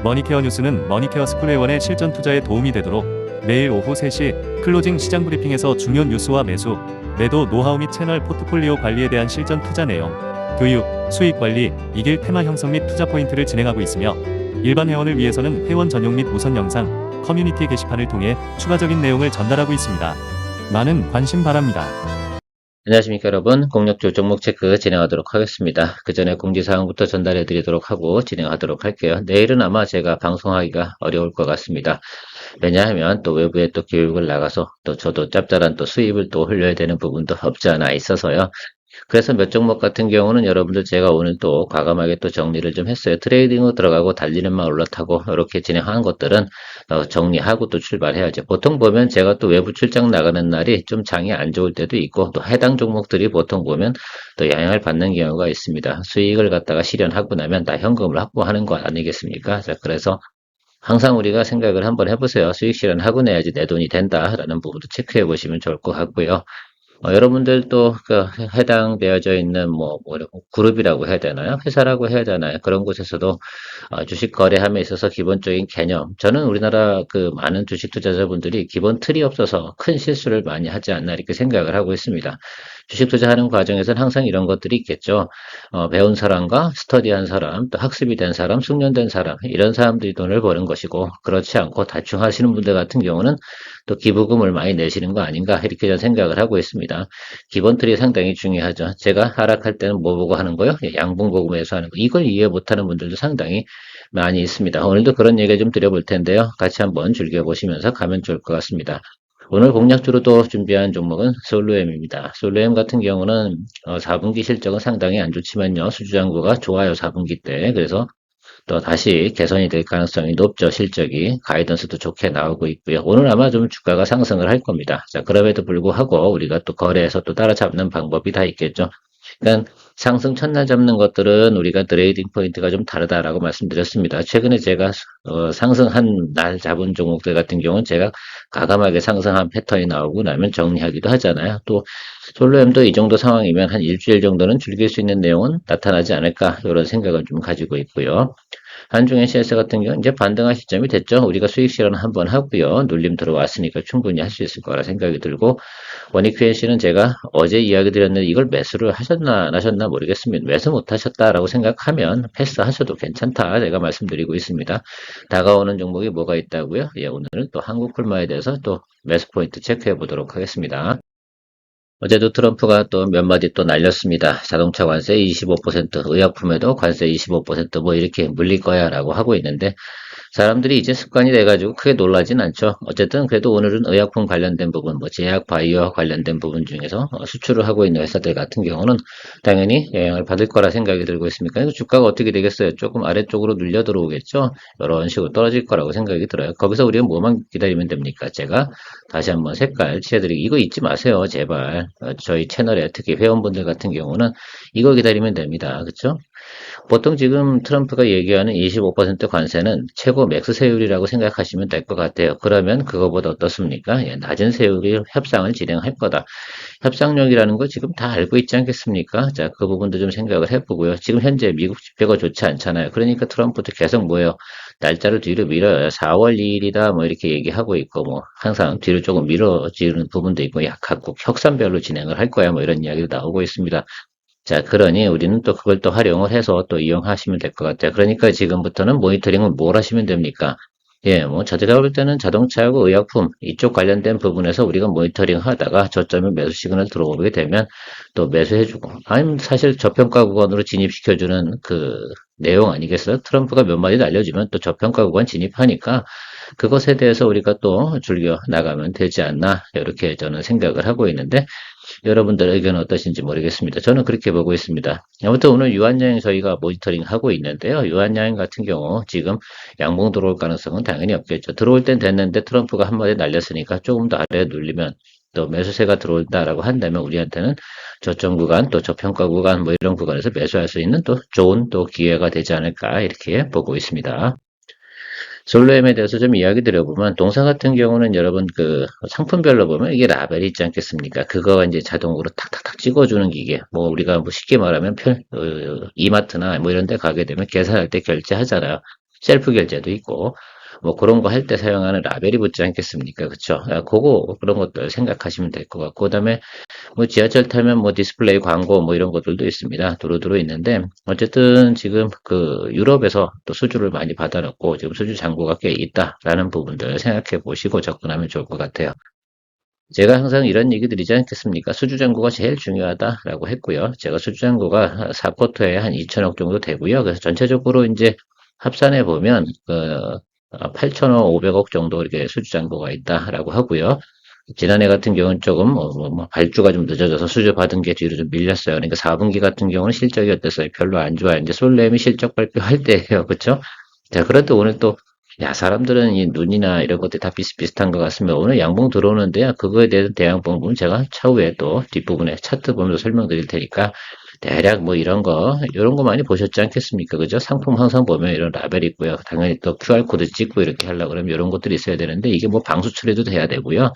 머니케어 뉴스는 머니케어 스쿨회원의 실전 투자에 도움이 되도록 매일 오후 3시 클로징 시장 브리핑에서 중요 뉴스와 매수, 매도 노하우 및 채널 포트폴리오 관리에 대한 실전 투자 내용, 교육, 수익 관리, 이길 테마 형성 및 투자 포인트를 진행하고 있으며 일반 회원을 위해서는 회원 전용 및 우선 영상, 커뮤니티 게시판을 통해 추가적인 내용을 전달하고 있습니다. 많은 관심 바랍니다. 안녕하십니까 여러분, 공략주 종목 체크 진행하도록 하겠습니다. 그 전에 공지사항부터 전달해 드리도록 하고 진행하도록 할게요. 내일은 아마 제가 방송하기가 어려울 것 같습니다. 왜냐하면 또 외부에 또 교육을 나가서 또 저도 짭짤한 또 수입을 또 흘려야 되는 부분도 없지 않아 있어서요. 그래서 몇 종목 같은 경우는 여러분들 제가 오늘 또 과감하게 또 정리를 좀 했어요. 트레이딩으로 들어가고 달리는 말 올라타고 이렇게 진행하는 것들은 정리하고 또 출발해야죠. 보통 보면 제가 또 외부 출장 나가는 날이 좀 장이 안 좋을 때도 있고 또 해당 종목들이 보통 보면 또 영향을 받는 경우가 있습니다. 수익을 갖다가 실현하고 나면 다 현금을 확보하는 거 아니겠습니까? 자, 그래서 항상 우리가 생각을 한번 해보세요. 수익 실현하고 내야지 내 돈이 된다라는 부분도 체크해 보시면 좋을 것 같고요. 여러분들도 그 해당되어져 있는 그룹이라고 해야 되나요? 회사라고 해야 되나요? 그런 곳에서도 주식 거래함에 있어서 기본적인 개념. 저는 우리나라 그 많은 주식 투자자분들이 기본 틀이 없어서 큰 실수를 많이 하지 않나 이렇게 생각을 하고 있습니다. 주식 투자하는 과정에서는 항상 이런 것들이 있겠죠. 배운 사람과 스터디한 사람, 또 학습이 된 사람, 숙련된 사람, 이런 사람들이 돈을 버는 것이고, 그렇지 않고 대충 하시는 분들 같은 경우는 또 기부금을 많이 내시는 거 아닌가 이렇게 저는 생각을 하고 있습니다. 기본 틀이 상당히 중요하죠. 제가 하락할 때는 뭐 보고 하는 거요? 양봉 보고 매수하는 거. 이걸 이해 못하는 분들도 상당히 많이 있습니다. 오늘도 그런 얘기 좀 드려볼 텐데요. 같이 한번 즐겨보시면서 가면 좋을 것 같습니다. 오늘 공략주로 또 준비한 종목은 솔로엠입니다. 솔로엠 같은 경우는 4분기 실적은 상당히 안 좋지만요. 수주장구가 좋아요, 4분기 때. 그래서 또 다시 개선이 될 가능성이 높죠. 실적이 가이던스도 좋게 나오고 있고요. 오늘 아마 좀 주가가 상승을 할 겁니다. 자, 그럼에도 불구하고 우리가 또 거래해서 또 따라잡는 방법이 다 있겠죠. 그러니까 상승 첫날 잡는 것들은 우리가 트레이딩 포인트가 좀 다르다라고 말씀드렸습니다. 최근에 제가 상승한 날 잡은 종목들 같은 경우는 제가 과감하게 상승한 패턴이 나오고 나면 정리하기도 하잖아요. 또 솔로엠도 이 정도 상황이면 한 일주일 정도는 즐길 수 있는 내용은 나타나지 않을까 이런 생각을 좀 가지고 있고요. 한중엔 CS 같은 경우는 이제 반등할 시점이 됐죠. 우리가 수익 실현 한번 하고요. 눌림 들어왔으니까 충분히 할 수 있을 거라 생각이 들고 원익QNC는 제가 어제 이야기 드렸는데 이걸 매수를 하셨나 안 하셨나 모르겠습니다. 매수 못 하셨다라고 생각하면 패스하셔도 괜찮다 제가 말씀드리고 있습니다. 다가오는 종목이 뭐가 있다고요? 예, 오늘은 또 한국풀마에 대해서 또 매수 포인트 체크해 보도록 하겠습니다. 어제도 트럼프가 또 몇 마디 또 날렸습니다. 자동차 관세 25%, 의약품에도 관세 25%뭐 이렇게 물릴 거야 라고 하고 있는데 사람들이 이제 습관이 돼가지고 크게 놀라진 않죠. 어쨌든 그래도 오늘은 의약품 관련된 부분, 뭐 제약 바이오 관련된 부분 중에서 수출을 하고 있는 회사들 같은 경우는 당연히 영향을 받을 거라 생각이 들고 있습니다. 그래서 주가가 어떻게 되겠어요? 조금 아래쪽으로 눌려 들어오겠죠? 이런 식으로 떨어질 거라고 생각이 들어요. 거기서 우리가 뭐만 기다리면 됩니까? 제가 다시 한번 색깔 칠해드리고 이거 잊지 마세요, 제발. 저희 채널에 특히 회원분들 같은 경우는 이거 기다리면 됩니다. 그렇죠? 보통 지금 트럼프가 얘기하는 25% 관세는 최고 맥스 세율이라고 생각하시면 될 것 같아요. 그러면 그거보다 어떻습니까? 예, 낮은 세율이 협상을 진행할 거다. 협상력이라는 거 지금 다 알고 있지 않겠습니까? 자, 그 부분도 좀 생각을 해보고요. 지금 현재 미국 지표가 좋지 않잖아요. 그러니까 트럼프도 계속 뭐예요? 날짜를 뒤로 밀어요. 4월 2일이다 뭐 이렇게 얘기하고 있고 뭐 항상 뒤로 조금 밀어지는 부분도 있고 각국 혁산별로 진행을 할 거야 뭐 이런 이야기도 나오고 있습니다. 자, 그러니 우리는 또 그걸 또 활용을 해서 또 이용하시면 될 것 같아요. 그러니까 지금부터는 모니터링을 뭘 하시면 됩니까? 예, 뭐, 제가 볼 때는 자동차하고 의약품, 이쪽 관련된 부분에서 우리가 모니터링 하다가 저점에 매수 시그널 들어오게 되면 또 매수해주고, 아니면 사실 저평가 구간으로 진입시켜주는 그 내용 아니겠어요? 트럼프가 몇 마디 날려주면 또 저평가 구간 진입하니까 그것에 대해서 우리가 또 즐겨 나가면 되지 않나, 이렇게 저는 생각을 하고 있는데, 여러분들 의견은 어떠신지 모르겠습니다. 저는 그렇게 보고 있습니다. 아무튼 오늘 유한여행 저희가 모니터링 하고 있는데요. 유한여행 같은 경우 지금 양봉 들어올 가능성은 당연히 없겠죠. 들어올 땐 됐는데 트럼프가 한마디 날렸으니까 조금 더 아래에 눌리면 또 매수세가 들어온다라고 한다면 우리한테는 저점 구간 또 저평가 구간 뭐 이런 구간에서 매수할 수 있는 또 좋은 또 기회가 되지 않을까 이렇게 보고 있습니다. 솔로엠에 대해서 좀 이야기 드려보면 동사 같은 경우는 여러분 그 상품별로 보면 이게 라벨이 있지 않겠습니까? 그거가 이제 자동으로 탁탁탁 찍어주는 기계. 뭐 우리가 뭐 쉽게 말하면 이마트나 뭐 이런 데 가게 되면 계산할 때 결제하잖아요. 셀프 결제도 있고, 뭐 그런 거 할 때 사용하는 라벨이 붙지 않겠습니까? 그쵸? 그런 것들 생각하시면 될 것 같고, 그다음에 뭐 지하철 타면 뭐 디스플레이 광고 뭐 이런 것들도 있습니다. 두루두루 있는데, 어쨌든 지금 그 유럽에서 또 수주를 많이 받아놨고, 지금 수주 잔고가 꽤 있다라는 부분들 생각해 보시고 접근하면 좋을 것 같아요. 제가 항상 이런 얘기 드리지 않겠습니까? 수주잔고가 제일 중요하다라고 했고요. 제가 수주잔고가 4쿼터에 한 2천억 정도 되고요. 그래서 전체적으로 이제 합산해 보면 8,500억 정도 이렇게 수주잔고가 있다라고 하고요. 지난해 같은 경우는 조금 발주가 좀 늦어져서 수주 받은 게 뒤로 좀 밀렸어요. 그러니까 4분기 같은 경우는 실적이 어땠어요? 별로 안 좋아요. 이제 솔렘이 실적 발표할 때예요. 그렇죠? 자, 그런데 오늘 또 야, 사람들은 이 눈이나 이런 것들이 다 비슷비슷한 것 같습니다. 오늘 양봉 들어오는데요. 그거에 대해서 대양봉 부분 제가 차후에 또 뒷부분에 차트 보면서 설명드릴 테니까 대략 뭐 이런 거 많이 보셨지 않겠습니까? 그죠? 상품 항상 보면 이런 라벨이 있고요. 당연히 또 QR코드 찍고 이렇게 하려고 그러면 이런 것들이 있어야 되는데 이게 뭐 방수 처리도 돼야 되고요.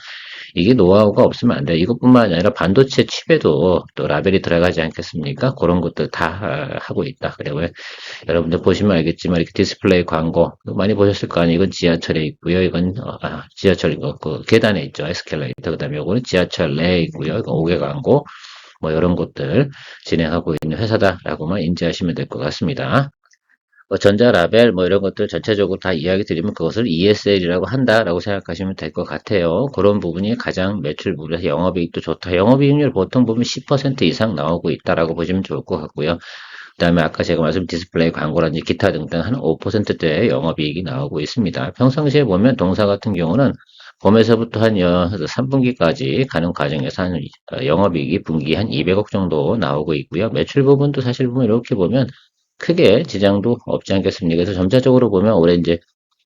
이게 노하우가 없으면 안 돼. 이것뿐만 아니라 반도체 칩에도 또 라벨이 들어가지 않겠습니까? 그런 것들 다 하고 있다. 그리고 여러분들 보시면 알겠지만 이렇게 디스플레이 광고 많이 보셨을 거 아니에요. 이건 지하철에 있고요. 이건 지하철 이거 그 계단에 있죠. 에스컬레이터. 그다음에 이거는 지하철 내에 있고요. 이건 5개 광고 뭐 이런 것들 진행하고 있는 회사다라고만 인지하시면 될 것 같습니다. 뭐 전자라벨 뭐 이런 것들 전체적으로 다 이야기 드리면 그것을 ESL이라고 한다라고 생각하시면 될 것 같아요. 그런 부분이 가장 매출부에서 영업이익도 좋다. 영업이익률 보통 보면 10% 이상 나오고 있다라고 보시면 좋을 것 같고요. 그다음에 아까 제가 말씀 디스플레이 광고라든지 기타 등등 한 5%대의 영업이익이 나오고 있습니다. 평상시에 보면 동사 같은 경우는 봄에서부터 한 3분기까지 가는 과정에서 한 영업이익이 분기 한 200억 정도 나오고 있고요. 매출 부분도 사실 보면 이렇게 보면 크게 지장도 없지 않겠습니까? 그래서 점차적으로 보면 올해 이제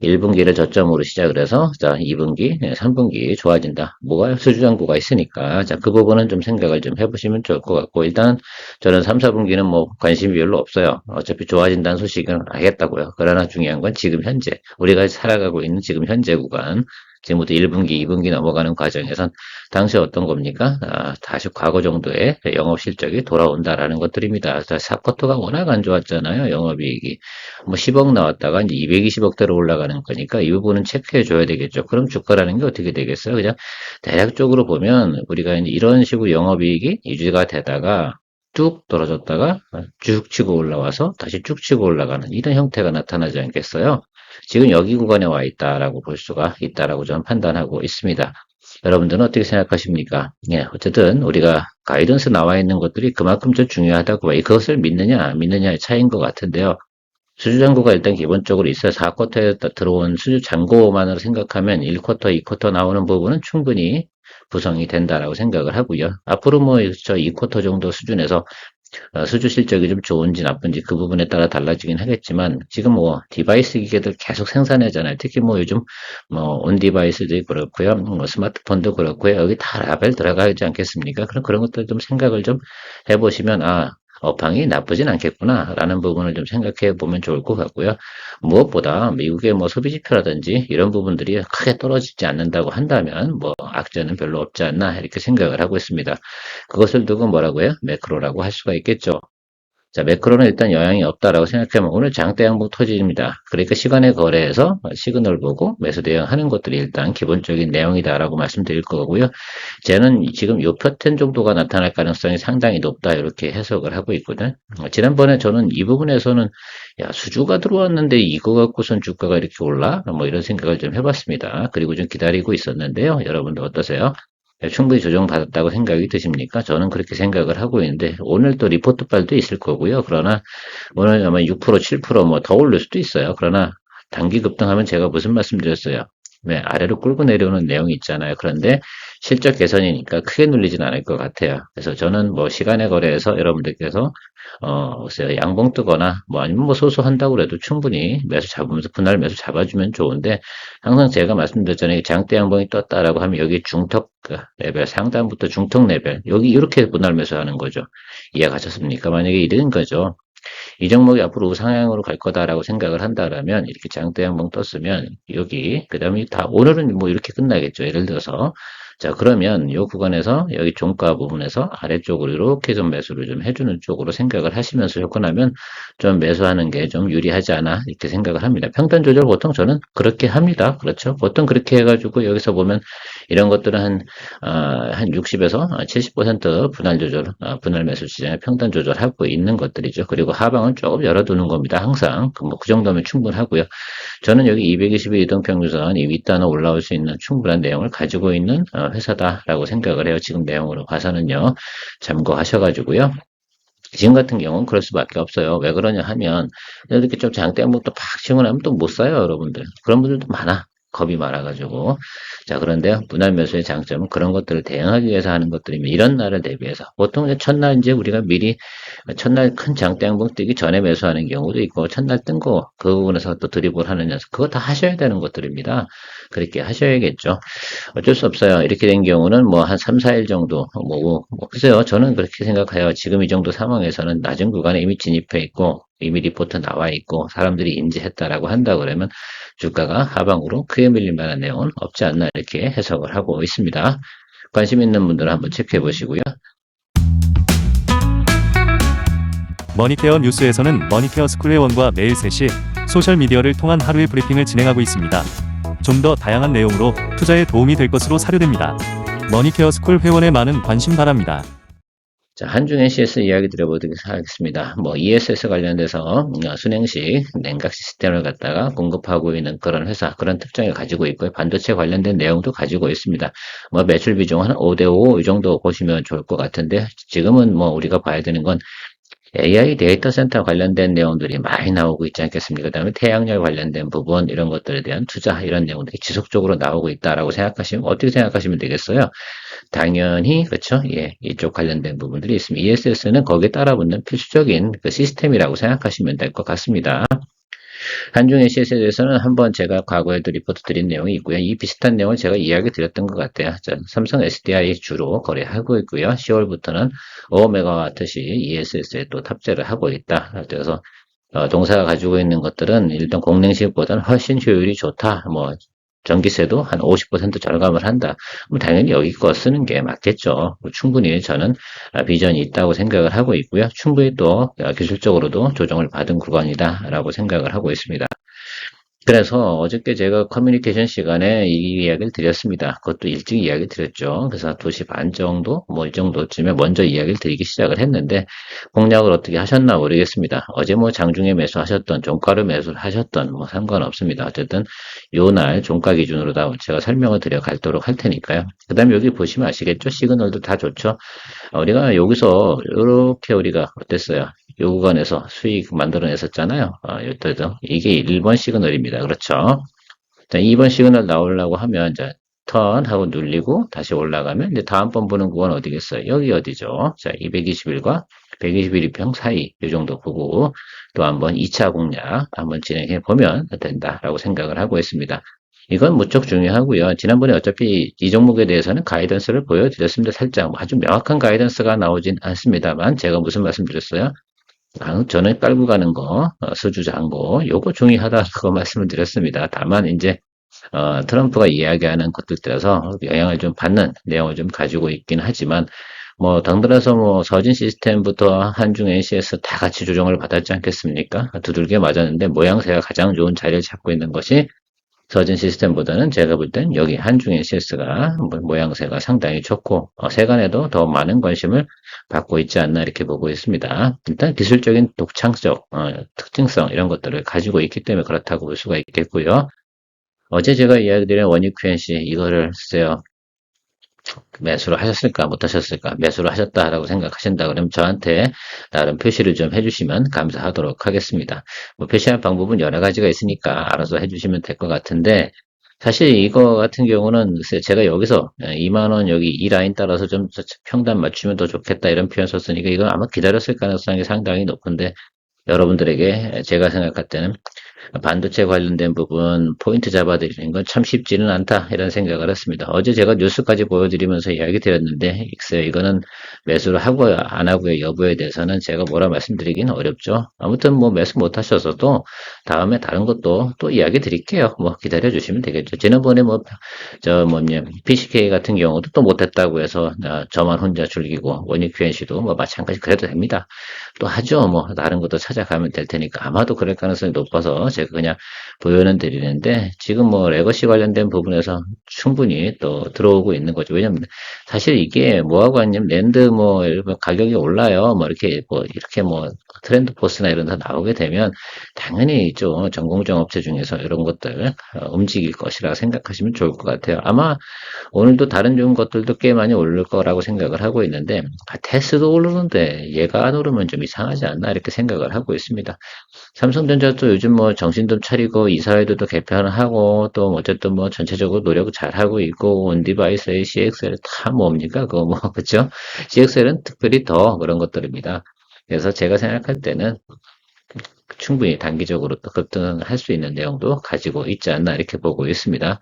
1분기를 저점으로 시작을 해서 자 2분기, 3분기 좋아진다. 뭐가 수주잔고가 있으니까 자 그 부분은 좀 생각을 좀 해보시면 좋을 것 같고 일단 저는 3, 4분기는 뭐 관심이 별로 없어요. 어차피 좋아진다는 소식은 알겠다고요. 그러나 중요한 건 지금 현재 우리가 살아가고 있는 지금 현재 구간 지금부터 1분기, 2분기 넘어가는 과정에선 당시 어떤 겁니까? 다시 과거 정도의 영업 실적이 돌아온다라는 것들입니다. 4쿼터가 워낙 안 좋았잖아요. 영업이익이. 뭐 10억 나왔다가 이제 220억대로 올라가는 거니까 이 부분은 체크해 줘야 되겠죠. 그럼 주가라는 게 어떻게 되겠어요? 그냥 대략적으로 보면 우리가 이제 이런 식으로 영업이익이 유지가 되다가 뚝 떨어졌다가 쭉 치고 올라와서 다시 쭉 치고 올라가는 이런 형태가 나타나지 않겠어요? 지금 여기 구간에 와 있다라고 볼 수가 있다라고 저는 판단하고 있습니다. 여러분들은 어떻게 생각하십니까? 예, 어쨌든 우리가 가이던스 나와 있는 것들이 그만큼 좀 중요하다고 봐요. 그것을 믿느냐 안 믿느냐의 차이인 것 같은데요. 수주 잔고가 일단 기본적으로 있어요. 4쿼터에 들어온 수주 잔고만으로 생각하면 1쿼터, 2쿼터 나오는 부분은 충분히 구성이 된다라고 생각을 하고요. 앞으로 뭐 저 2쿼터 정도 수준에서 수주 실적이 좀 좋은지 나쁜지 그 부분에 따라 달라지긴 하겠지만 지금 뭐 디바이스 기계들 계속 생산하잖아요. 특히 뭐 요즘 뭐 온 디바이스도 그렇고요. 뭐 스마트폰도 그렇고요. 여기 다 라벨 들어가지 않겠습니까? 그런 것들 좀 생각을 좀 해보시면 업황이 나쁘진 않겠구나라는 부분을 좀 생각해 보면 좋을 것 같고요. 무엇보다 미국의 뭐 소비 지표라든지 이런 부분들이 크게 떨어지지 않는다고 한다면 뭐 악재는 별로 없지 않나 이렇게 생각을 하고 있습니다. 그것을 두고 뭐라고요? 매크로라고 할 수가 있겠죠. 자, 매크로는 일단 영향이 없다라고 생각하면 오늘 장대 양봉 터집니다. 그러니까 시간의 거래에서 시그널 보고 매수 대응하는 것들이 일단 기본적인 내용이다라고 말씀드릴 거고요. 쟤는 지금 요 패턴 정도가 나타날 가능성이 상당히 높다 이렇게 해석을 하고 있거든. 지난번에 저는 이 부분에서는 야, 수주가 들어왔는데 이거 갖고선 주가가 이렇게 올라? 뭐 이런 생각을 좀 해봤습니다. 그리고 좀 기다리고 있었는데요. 여러분들 어떠세요? 충분히 조정받았다고 생각이 드십니까? 저는 그렇게 생각을 하고 있는데 오늘 또 리포트 발도 있을 거고요. 그러나 오늘 아마 6%, 7%뭐 더 오를 수도 있어요. 그러나 단기 급등하면 제가 무슨 말씀 드렸어요? 네, 아래로 끌고 내려오는 내용이 있잖아요. 그런데 실적 개선이니까 크게 눌리진 않을 것 같아요. 그래서 저는 뭐 시간의 거래에서 여러분들께서 글쎄요, 양봉 뜨거나 뭐 아니면 뭐 소소한다고 그래도 충분히 매수 잡으면서 분할 매수 잡아주면 좋은데 항상 제가 말씀드렸잖아요. 장대 양봉이 떴다라고 하면 여기 중턱 레벨 상단부터 중턱 레벨 여기 이렇게 분할 매수하는 거죠. 이해가셨습니까? 만약에 이런 거죠. 이 종목이 앞으로 우상향으로 갈 거다라고 생각을 한다라면 이렇게 장대 양봉 떴으면 여기 그다음에 다 오늘은 뭐 이렇게 끝나겠죠. 예를 들어서 자 그러면 이 구간에서 여기 종가 부분에서 아래쪽으로 이렇게 좀 매수를 좀 해주는 쪽으로 생각을 하시면서 접근하면 좀 매수하는 게 좀 유리하지 않아 이렇게 생각을 합니다. 평단 조절 보통 저는 그렇게 합니다. 그렇죠? 보통 그렇게 해가지고 여기서 보면 이런 것들은 한 60에서 70% 분할 조절, 분할 매수 시장에 평단 조절하고 있는 것들이죠. 그리고 하방은 조금 열어두는 겁니다. 항상 그 정도면 충분하고요. 저는 여기 221 이동평균선 이 윗단어 올라올 수 있는 충분한 내용을 가지고 있는 회사다라고 생각을 해요. 지금 내용으로 봐서는요. 참고하셔가지고요. 지금 같은 경우는 그럴 수밖에 없어요. 왜 그러냐 하면 이렇게 좀 장대목도 팍 치고 나면 또 못 사요, 여러분들. 그런 분들도 많아. 겁이 많아가지고. 자, 그런데 분할 매수의 장점은 그런 것들을 대응하기 위해서 하는 것들이면 이런 날을 대비해서 보통 이제 첫날 이제 우리가 미리 첫날 큰 장대 양봉 뜨기 전에 매수하는 경우도 있고 첫날 뜬 거 그 부분에서 또 드리블 하는 녀석 그거 다 하셔야 되는 것들입니다. 그렇게 하셔야겠죠. 어쩔 수 없어요. 이렇게 된 경우는 뭐 한 3, 4일 정도, 글쎄요. 저는 그렇게 생각해요. 지금 이 정도 상황에서는 낮은 구간에 이미 진입해 있고, 이미 리포트 나와 있고, 사람들이 인지했다라고 한다 그러면 주가가 하방으로 크게 밀릴 만한 내용은 없지 않나 이렇게 해석을 하고 있습니다. 관심 있는 분들은 한번 체크해 보시고요. 머니케어 뉴스에서는 머니케어 스쿨회원과 매일 3시 소셜미디어를 통한 하루의 브리핑을 진행하고 있습니다. 좀 더 다양한 내용으로 투자에 도움이 될 것으로 사료됩니다. 머니케어 스쿨 회원의 많은 관심 바랍니다. 자, 한중 NCS 이야기 드려보도록 하겠습니다. ESS 관련돼서 순행식 냉각 시스템을 갖다가 공급하고 있는 그런 회사, 그런 특징을 가지고 있고요. 반도체 관련된 내용도 가지고 있습니다. 매출 비중 한 5대5 이 정도 보시면 좋을 것 같은데, 지금은 우리가 봐야 되는 건 AI 데이터 센터 관련된 내용들이 많이 나오고 있지 않겠습니까? 그 다음에 태양열 관련된 부분, 이런 것들에 대한 투자, 이런 내용들이 지속적으로 나오고 있다라고 생각하시면, 어떻게 생각하시면 되겠어요? 당연히, 그렇죠? 예, 이쪽 관련된 부분들이 있습니다. ESS는 거기에 따라붙는 필수적인 그 시스템이라고 생각하시면 될 것 같습니다. 한중 NCS에 대해서는 한번 제가 과거에도 리포트 드린 내용이 있고요. 이 비슷한 내용을 제가 이야기 드렸던 것 같아요. 자, 삼성 SDI 주로 거래하고 있고요. 10월부터는 5MW시 ESS에 또 탑재를 하고 있다. 그래서 동사가 가지고 있는 것들은 일단 공랭식보다는 훨씬 효율이 좋다. 전기세도 한 50% 절감을 한다. 당연히 여기 거 쓰는 게 맞겠죠. 충분히 저는 비전이 있다고 생각을 하고 있고요. 충분히 또 기술적으로도 조정을 받은 구간이다라고 생각을 하고 있습니다. 그래서 어저께 제가 커뮤니케이션 시간에 이 이야기를 드렸습니다. 그것도 일찍 이야기 드렸죠. 그래서 2시 반 정도, 이 정도쯤에 먼저 이야기를 드리기 시작을 했는데, 공략을 어떻게 하셨나 모르겠습니다. 어제 장중에 매수하셨던, 종가를 매수를 하셨던, 상관없습니다. 어쨌든, 요 날 종가 기준으로 다 제가 설명을 드려 가도록 할 테니까요. 그 다음에 여기 보시면 아시겠죠? 시그널도 다 좋죠? 우리가 여기서, 이렇게 우리가 어땠어요? 요 구간에서 수익 만들어냈었잖아요. 여기도 이게 1번 시그널입니다. 그렇죠? 자, 2번 시그널 나오려고 하면 이제 턴하고 눌리고 다시 올라가면 이제 다음번 보는 구간 어디겠어요? 여기 어디죠? 자, 221과 121일평 사이 이 정도 보고 또 한번 2차 공략 한번 진행해 보면 된다라고 생각을 하고 있습니다. 이건 무척 중요하고요. 지난번에 어차피 이 종목에 대해서는 가이던스를 보여드렸습니다. 살짝 아주 명확한 가이던스가 나오진 않습니다만 제가 무슨 말씀 드렸어요? 저는 깔고 가는 거, 수주 잔고, 요거 중요하다고 말씀을 드렸습니다. 다만, 이제, 트럼프가 이야기하는 것들 따라서 영향을 좀 받는 내용을 좀 가지고 있긴 하지만, 덩달아서 서진 시스템부터 한중 NCS 다 같이 조정을 받았지 않겠습니까? 두들겨 맞았는데, 모양새가 가장 좋은 자리를 잡고 있는 것이 서진 시스템보다는 제가 볼 땐 여기 한중 NCS가 모양새가 상당히 좋고 세간에도 더 많은 관심을 받고 있지 않나 이렇게 보고 있습니다. 일단 기술적인 독창적 특징성 이런 것들을 가지고 있기 때문에 그렇다고 볼 수가 있겠고요. 어제 제가 이야기드린 원익 QNC 이거를 글쎄요. 매수를 하셨을까 못하셨을까 매수를 하셨다라고 생각하신다 그러면 저한테 나름 표시를 좀 해주시면 감사하도록 하겠습니다. 표시할 방법은 여러 가지가 있으니까 알아서 해주시면 될 것 같은데 사실 이거 같은 경우는 글쎄 제가 여기서 2만원 여기 이 라인 따라서 좀 평단 맞추면 더 좋겠다 이런 표현 썼으니까 이건 아마 기다렸을 가능성이 상당히 높은데 여러분들에게 제가 생각할 때는 반도체 관련된 부분 포인트 잡아드리는 건 참 쉽지는 않다 이런 생각을 했습니다. 어제 제가 뉴스까지 보여드리면서 이야기 드렸는데 글쎄요, 이거는 매수를 하고요 안 하고요 여부에 대해서는 제가 뭐라 말씀드리긴 어렵죠. 아무튼 뭐 매수 못 하셔서도 다음에 다른 것도 또 이야기 드릴게요. 뭐 기다려 주시면 되겠죠. 지난번에 뭐 저 뭐냐 PCK 같은 경우도 또 못했다고 해서 저만 혼자 즐기고 원익 QNC도 뭐 마찬가지 그래도 됩니다. 또 하죠. 뭐 다른 것도 찾아가면 될 테니까 아마도 그럴 가능성이 높아서 제가 그냥 보여는 드리는데 지금 뭐 레거시 관련된 부분에서 충분히 또 들어오고 있는 거죠. 왜냐면 사실 이게 뭐하고 하냐면 랜드 뭐 이런 가격이 올라요. 뭐 이렇게 뭐 트렌드 포스나 이런 데 나오게 되면 당연히 있죠. 전공정 업체 중에서 이런 것들 움직일 것이라 생각하시면 좋을 것 같아요. 아마 오늘도 다른 좋은 것들도 꽤 많이 오를 거라고 생각을 하고 있는데 테스도 오르는데 얘가 안 오르면 좀 이상하지 않나 이렇게 생각을 하고 있습니다. 삼성전자도 요즘 뭐 정신 좀 차리고 이사회도 개편을 하고 또 어쨌든 뭐 전체적으로 노력을 잘 하고 있고 온디바이스의 CXL 다 뭡니까 그거 뭐 그죠? CXL은 특별히 더 그런 것들입니다. 그래서 제가 생각할 때는 충분히 단기적으로 또 급등할 수 있는 내용도 가지고 있지 않나 이렇게 보고 있습니다.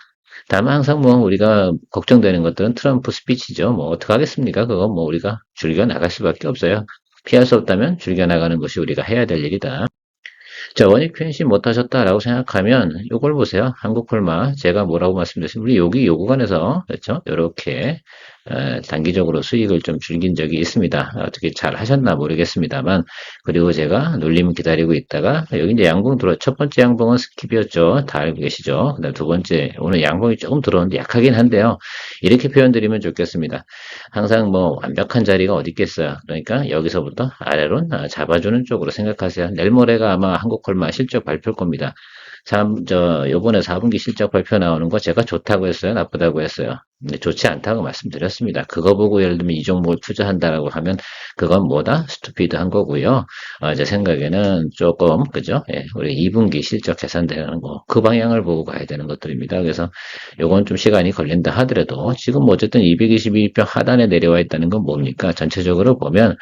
다만 항상 뭐 우리가 걱정되는 것들은 트럼프 스피치죠. 뭐 어떡하겠습니까? 그거 뭐 우리가 즐겨 나갈 수밖에 없어요. 피할 수 없다면 즐겨 나가는 것이 우리가 해야 될 일이다. 자, 원익 표현시 못하셨다라고 생각하면 이걸 보세요. 한국콜마 제가 뭐라고 말씀드렸습니까? 우리 여기 요 구간에서 그렇죠? 이렇게 단기적으로 수익을 좀 줄긴 적이 있습니다. 어떻게 잘 하셨나 모르겠습니다만 그리고 제가 눌림 기다리고 있다가 여기 이제 양봉 첫 번째 양봉은 스킵이었죠. 다 알고 계시죠? 그다음 두 번째 오늘 양봉이 조금 들어오는데 약하긴 한데요. 이렇게 표현드리면 좋겠습니다. 항상 뭐 완벽한 자리가 어디 있겠어요. 그러니까 여기서부터 아래로 잡아주는 쪽으로 생각하세요. 내일 모레가 아마 한국콜마 실적 발표일 겁니다. 요번에 4분기 실적 발표 나오는 거 제가 좋다고 했어요? 나쁘다고 했어요? 근데 좋지 않다고 말씀드렸습니다. 그거 보고 예를 들면 이 종목을 투자한다라고 하면 그건 뭐다? 스투피드한 거고요. 제 생각에는 조금, 그죠? 예, 우리 2분기 실적 계산되는 거, 그 방향을 보고 가야 되는 것들입니다. 그래서 요건 좀 시간이 걸린다 하더라도 지금 뭐 어쨌든 221평 하단에 내려와 있다는 건 뭡니까? 전체적으로 보면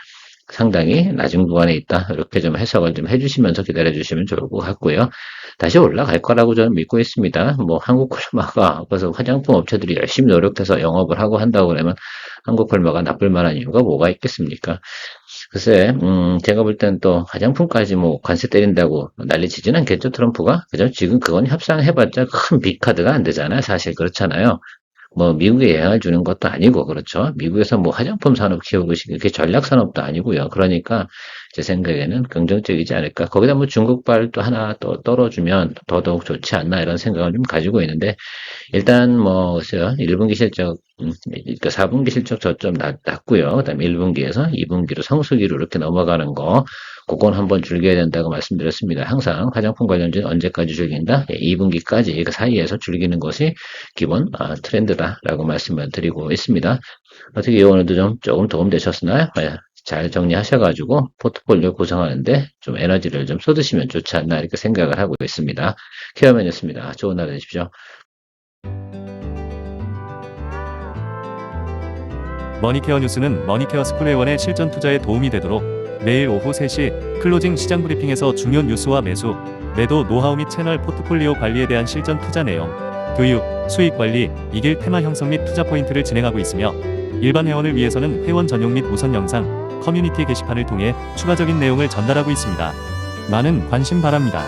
상당히 낮은 구간에 있다. 이렇게 좀 해석을 좀 해주시면서 기다려 주시면 좋을 것 같고요. 다시 올라갈 거라고 저는 믿고 있습니다. 뭐 한국콜마가 그래서 화장품 업체들이 열심히 노력해서 영업을 하고 한다고 그러면 한국콜마가 나쁠 만한 이유가 뭐가 있겠습니까? 글쎄, 제가 볼 땐 또 화장품까지 뭐 관세 때린다고 난리치진 않겠죠, 트럼프가? 그죠? 지금 그건 협상해봤자 큰 빅카드가 안 되잖아요. 사실 그렇잖아요. 뭐 미국에 영향을 주는 것도 아니고 그렇죠. 미국에서 뭐 화장품 산업 키우고 그게 전략 산업도 아니고요. 그러니까 제 생각에는 긍정적이지 않을까. 거기다 뭐 중국발 또 하나 또 떨어주면 더더욱 좋지 않나 이런 생각을 좀 가지고 있는데 일단 뭐 1분기 실적 그러니까 4분기 실적 저점 낮고요. 그다음에 1분기에서 2분기로 성수기로 이렇게 넘어가는 거 그건 한번 즐겨야 된다고 말씀드렸습니다. 항상 화장품 관련주는 언제까지 즐긴다? 2분기까지 그 사이에서 즐기는 것이 기본 트렌드다라고 말씀을 드리고 있습니다. 어떻게 오늘도 좀 조금 도움 되셨나요? 잘 정리하셔가지고 포트폴리오 구성하는데 좀 에너지를 좀 쏟으시면 좋지 않나 이렇게 생각을 하고 있습니다. 케어맨이었습니다. 좋은 하루 되십시오. 머니케어 뉴스는 머니케어 스쿨회원의 실전 투자에 도움이 되도록 매일 오후 3시 클로징 시장 브리핑에서 중요 뉴스와 매수, 매도 노하우 및 채널 포트폴리오 관리에 대한 실전 투자 내용, 교육, 수익 관리, 이길 테마 형성 및 투자 포인트를 진행하고 있으며 일반 회원을 위해서는 회원 전용 및 우선 영상, 커뮤니티 게시판을 통해 추가적인 내용을 전달하고 있습니다. 많은 관심 바랍니다.